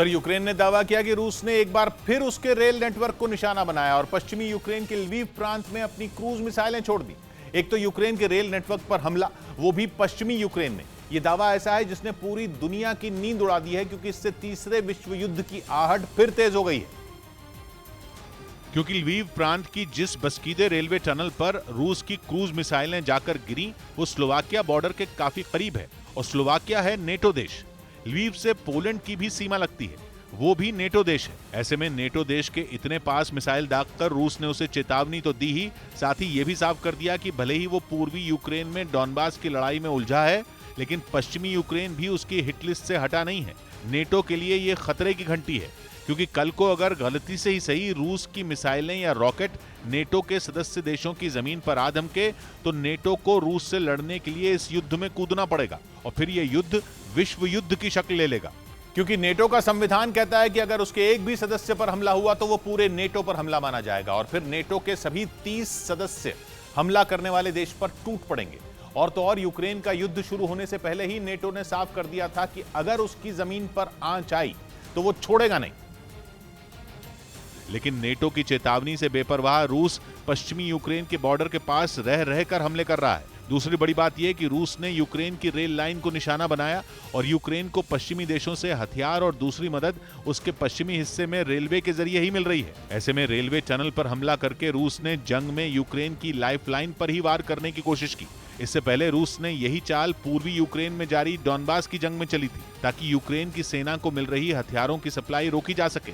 पर यूक्रेन ने दावा किया कि रूस ने एक बार फिर उसके रेल नेटवर्क को निशाना बनाया और पश्चिमी यूक्रेन के लवीव प्रांत में अपनी क्रूज मिसाइलें छोड़ दी। एक तो यूक्रेन के रेल नेटवर्क पर हमला, वो भी पश्चिमी यूक्रेन में। यह दावा ऐसा है जिसने पूरी दुनिया की नींद उड़ा दी है, क्योंकि इससे तीसरे विश्व युद्ध की आहट फिर तेज हो गई है। क्योंकि लवीव प्रांत की जिस बस्कीदे रेलवे टनल पर रूस की क्रूज मिसाइलें जाकर गिरी, वो स्लोवाकिया बॉर्डर के काफी करीब है और स्लोवाकिया है नेटो देश। लवीव से पोलैंड की भी सीमा लगती है, वो भी नेटो देश है। ऐसे में नेटो देश के इतने पास मिसाइल दागकर रूस ने उसे चेतावनी तो दी ही, साथ ही ये भी साफ कर दिया कि भले ही वो पूर्वी यूक्रेन में डॉनबास की लड़ाई में उलझा है, लेकिन पश्चिमी यूक्रेन भी उसकी हिट लिस्ट से हटा नहीं है। नेटो के लिए ये खतरे की घंटी है, क्योंकि कल को अगर गलती से ही सही रूस की मिसाइलें या रॉकेट नेटो के सदस्य देशों की जमीन पर आ धमके, तो नेटो को रूस से लड़ने के लिए इस युद्ध में कूदना पड़ेगा और फिर यह युद्ध विश्व युद्ध की शक्ल ले लेगा। क्योंकि नेटो का संविधान कहता है कि अगर उसके एक भी सदस्य पर हमला हुआ तो वो पूरे नेटो पर हमला माना जाएगा और फिर नेटो के सभी 30 सदस्य हमला करने वाले देश पर टूट पड़ेंगे। और तो और यूक्रेन का युद्ध शुरू होने से पहले ही नेटो ने साफ कर दिया था कि अगर उसकी जमीन पर आंच आई तो वो छोड़ेगा नहीं। लेकिन नेटो की चेतावनी से बेपरवाह रूस पश्चिमी यूक्रेन के बॉर्डर के पास रह रहकर हमले कर रहा है। दूसरी बड़ी बात यह कि रूस ने यूक्रेन की रेल लाइन को निशाना बनाया और यूक्रेन को पश्चिमी देशों से हथियार और दूसरी मदद उसके पश्चिमी हिस्से में रेलवे के जरिए ही मिल रही है। ऐसे में रेलवे टनल पर हमला करके रूस ने जंग में यूक्रेन की लाइफलाइन पर ही वार करने की कोशिश की। इससे पहले रूस ने यही चाल पूर्वी यूक्रेन में जारी डॉनबास की जंग में चली थी, ताकि यूक्रेन की सेना को मिल रही हथियारों की सप्लाई रोकी जा सके।